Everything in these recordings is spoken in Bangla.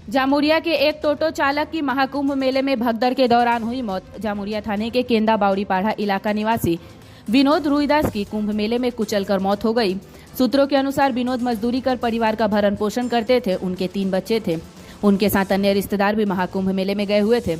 जामुरिया के एक टोटो चालक की महाकुंभ मेले में भगदड़ के दौरान हुई मौत। जामुरिया थाने के केंदा बावड़ी पाढ़ा इलाका निवासी विनोद रुईदास की कुंभ मेले में कुचलकर मौत हो गई। सूत्रों के अनुसार विनोद मजदूरी कर परिवार का भरण पोषण करते थे। उनके 3 बच्चे थे। उनके साथ अन्य रिश्तेदार भी महाकुंभ मेले में गए हुए थे।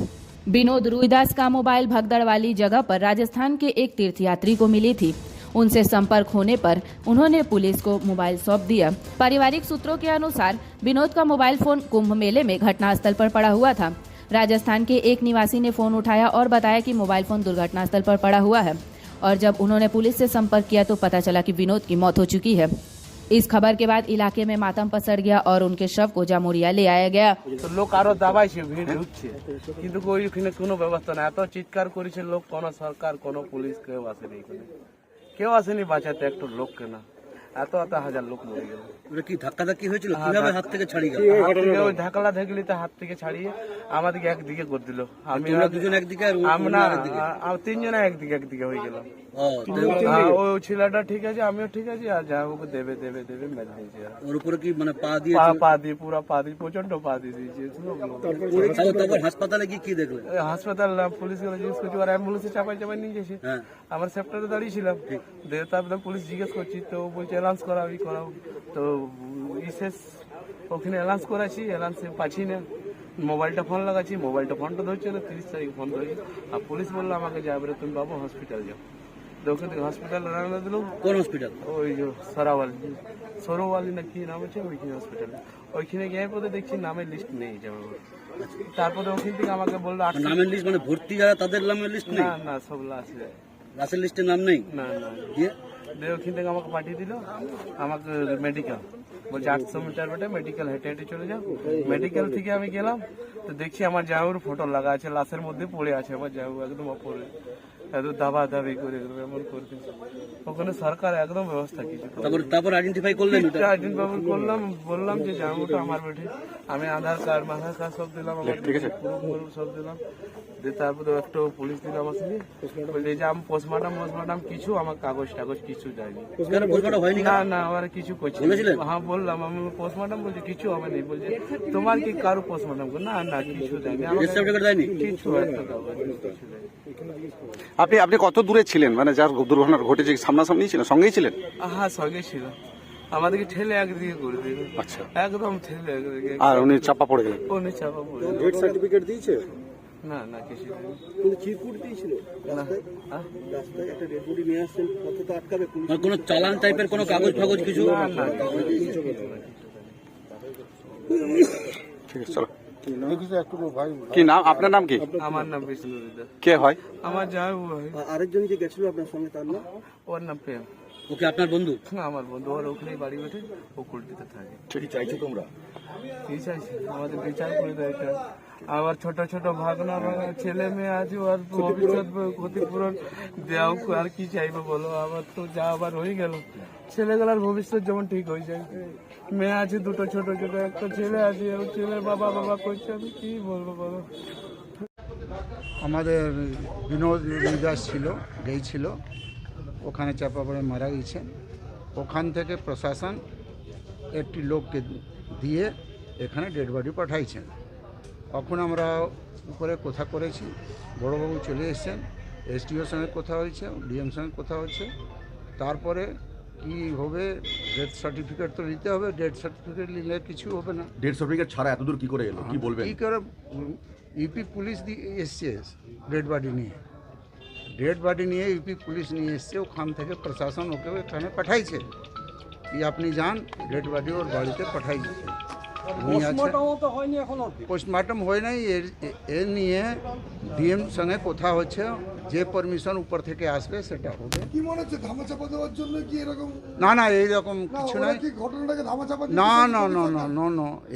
विनोद रुईदास का मोबाइल भगदड़ वाली जगह पर राजस्थान के एक तीर्थयात्री को मिली थी। उनसे संपर्क होने पर उन्होंने पुलिस को मोबाइल सौंप दिया। पारिवारिक सूत्रों के अनुसार विनोद का मोबाइल फोन कुंभ मेले में घटनास्थल पर पड़ा हुआ था। राजस्थान के एक निवासी ने फोन उठाया और बताया कि मोबाइल फोन दुर्घटनास्थल पर पड़ा हुआ है, और जब उन्होंने पुलिस से संपर्क किया तो पता चला कि विनोद की मौत हो चुकी है। इस खबर के बाद इलाके में मातम पसर गया और उनके शव को जामुरिया ले आया गया। तो लोग आरो দাবাইছে ভিড় ঢুকছে, কিন্তু ওইখানে কোনো ব্যবস্থা নাই। এত চিৎকার করেছে লোক, কোনো সরকার কোনো পুলিশ কেউ আসেনি, কেউ আসেনি বাঁচাতে একটা লোককে না। এত হাজার লোক মরে গেল। কি ধাক্কাধাক্কি হয়েছিল, কিভাবে হাত থেকে ছাড়িয়ে গেল? ওই ধাক্কা ধাকলিতে হাত থেকে ছাড়িয়ে আমাদেরকে একদিকে করে দিল। আমি দুজন একদিকে আর আমরা 3 জনে একদিকে হয়ে গেলাম। ওই ছেলেটা ঠিক আছে, আমিও ঠিক আছে, আর যা ওকে দেবে মেরে দিয়েছে। ওর উপরে কি মানে পা দিয়ে পুরো পা দিয়ে প্রচন্ড পা দিয়ে দিয়েছে। তারপর হাসপাতালে গিয়ে কি দেখলেন? হাসপাতাল পুলিশ জিজ্ঞেস করছি, আর অ্যাম্বুলেন্সে চাপাই নিয়ে গেছে। আমার সেপ্টারে দাঁড়িয়েছিলাম, তারপরে পুলিশ জিজ্ঞেস করছি, তো বলছে অ্যালাউন্স করাও। তো শেষ ওখানে অ্যালাউন্স করাচ্ছি, অ্যালাউন্সে পাচ্ছি না। মোবাইলটা ফোনটা ধরছে না। 30 তারিখ ফোন ধরেছে, আর পুলিশ বললো আমাকে যাবে, তুমি বাবু হসপিটাল যাও। তো ওখান থেকে হসপিটাল রান্না দিল। কোন হসপিটাল? ওই যে সরোওয়ালি না কি নাম আছে, ওইখানে হসপিটালে। ওইখানে গিয়ে পরে দেখছি নামের লিস্ট নেই যাবে। তারপরে ওখান থেকে আমাকে বললো নামের লিস্ট মানে ভর্তি যারা তাদের নামের লিস্ট নেই? না সব আছে, লাশের লিস্টে নাম নেই। না ওখান থেকে আমাকে পাঠিয়ে দিল আমাকে মেডিকেল, বলছে 800 মিটার বেটে মেডিকেল হেঁটে চলে যাও। মেডিকেল থেকে আমি গেলাম, তো দেখছি আমার জামাইয়ের ফটো লাগা আছে, লাশের মধ্যে পড়ে আছে আমার জামাই, একদম পড়ে এত দাবি করে এমন করতে। ওখানে সরকার একদম ব্যবস্থা কিছু। তারপর আইডেন্টিফাই করলেন? আইডেন্টিফাই করলাম, বললাম যে জামাইটা আমার বেটে। আমি আধার কার্ড সব দিলাম, আমার পুরো সব দিলাম। তারপরে একটা পুলিশ দিল আমার সঙ্গে, বলছে যে আমি পোস্টমার্টম কিছু আমার কাগজ কিছু যায়নি। না আমার কিছু করছি। হ্যাঁ বললাম আমি পোস্টমার্টম, বলছে কিছু হবে না। বলছে তোমার কি কারো পোস্টমার্টম? না কিছু যায়নি, কিছু একটা আপনি কত দূরে ছিলেন, মানে যার দুর্ঘটনা ঘটেছে সামনাসামনি ছিলেন, সঙ্গেই ছিলেন? হ্যাঁ সঙ্গে ছিল। আমাদেরকে ঠেলে একদিকে করে দিল। আচ্ছা, একদম ঠেলে একদিকে। আর উনি চাপা পড়ে গেলেন? উনি চাপা পড়ে গেলেন। ডেথ সার্টিফিকেট দিয়েছে? না কিছু কিন্তু চিরকুট দিয়েছিল রাস্তায় একটা ডেড বডি নিয়ে আসছেন, কত তো আটকাবে পুলিশ? কোনো চালান টাইপের কোনো কাগজ কিছু? না ঠিক আছে, চলো। কি নাম আপনার? নাম কি? আমার নাম বিষ্ণু রুইদাস। কে হয়? আমার যাই হয়। আরেকজন যে গেছিল আপনার সঙ্গে, তার নাম? ওর নাম প্রেম। ওকে আপনার বন্ধু? না আমার বন্ধু, ওর ওখানেই বাড়ি বেঠে ও কুলটিতে থাকে। ঠিক চাইছো তোমরা? কি চাইছি? আমাদের বিচার করে দেয়। আবার ছোট ভাগনা ছেলে মেয়ে আছে, ওর ভবিষ্যৎ ক্ষতিপূরণ দেওয়া। আর কি চাইবো বলো? আবার তো যা আবার হয়ে গেল, ছেলেগুলার ভবিষ্যৎ যেমন ঠিক হয়ে যায়। মেয়ে আছে দুটো ছোট একটা ছেলে আছে, ছেলের বাবা করছে। আমি কি বলবো বলো? আমাদের বিনোদ রুইদাস ছিল, ওখানে চাপা পড়ে মারা গেছে। ওখান থেকে প্রশাসন একটি লোককে দিয়ে এখানে ডেড বডি পাঠাইছেন। এখন আমরা উপরে কথা করেছি, বড়বাবু চলে এসেছেন, এসডিওর সঙ্গে কথা হয়েছে, ডিএম সঙ্গে কথা হচ্ছে। তারপরে কি হবে, ডেথ সার্টিফিকেট তো নিতে হবে। ডেথ সার্টিফিকেট নিলে কিছু হবে না। ডেথ সার্টিফিকেট ছাড়া এতদূর কি করে এলো, কি বলবেন? কি করে ইউপি পুলিশ এসছে ডেড বডি নিয়ে ইউপি পুলিশ নিয়ে এসছে। ওখান থেকে প্রশাসন ওকে এখানে পাঠাইছে কি আপনি যান, ডেড বডি ওর বাড়িতে পাঠাই দিচ্ছে। পোস্টমর্টম হয় নাই, এর নিয়ে ডিএম সঙ্গে কথা হচ্ছে, যে পারমিশন উপর থেকে আসবে সেটা হবে। কি মনে হচ্ছে ধামাচাপা দেওয়ার জন্য কি এরকম? না এইরকম কিছু নাই। কি ঘটনাটাকে ধামাচাপা? না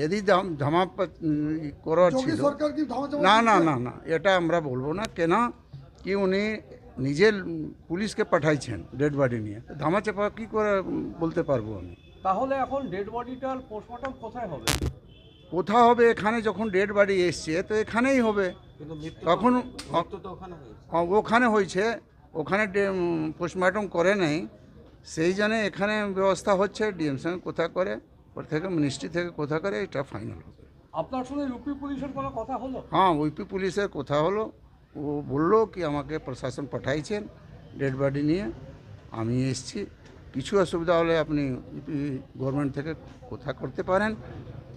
এদি ধামাপা করার ছিল। সরকার কি ধামাচাপা? না এটা আমরা বলবো না। কেন কি উনি নিজের পুলিশকে পাঠাইছেন ডেড বডি নিয়ে, ধামাচাপা কি করে বলতে পারবো আমি। তাহলে এখন ডেড বডিটার পোস্টমর্টম কোথায় হবে? এখানে যখন ডেড বডি এসছে তো এখানেই হবে। তখন ওখানে হয়েছে, ওখানে পোস্টমর্টম করে নাই, সেই জন্য এখানে ব্যবস্থা হচ্ছে। ডিএম সঙ্গে কথা করে, ওর থেকে মিনিস্ট্রি থেকে কথা করে, এটা ফাইনাল হবে। আপনার সঙ্গে ইউপি পুলিশের কোনো কথা হলো? হ্যাঁ, ওইপি পুলিশের কথা হলো। ও বললো কি আমাকে প্রশাসন পাঠাইছেন ডেড বডি নিয়ে, আমি এসছি। কিছু অসুবিধা হলে আপনি ইউপি গভর্নমেন্ট থেকে কথা করতে পারেন।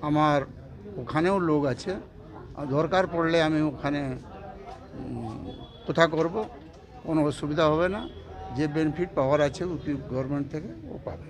আমার ওখানেও লোক আছে, আর দরকার পড়লে আমি ওখানে কথা করব, কোনো অসুবিধা হবে না। যে বেনিফিট পাওয়ার আছে ইউপি গভর্নমেন্ট থেকে ও পাবে।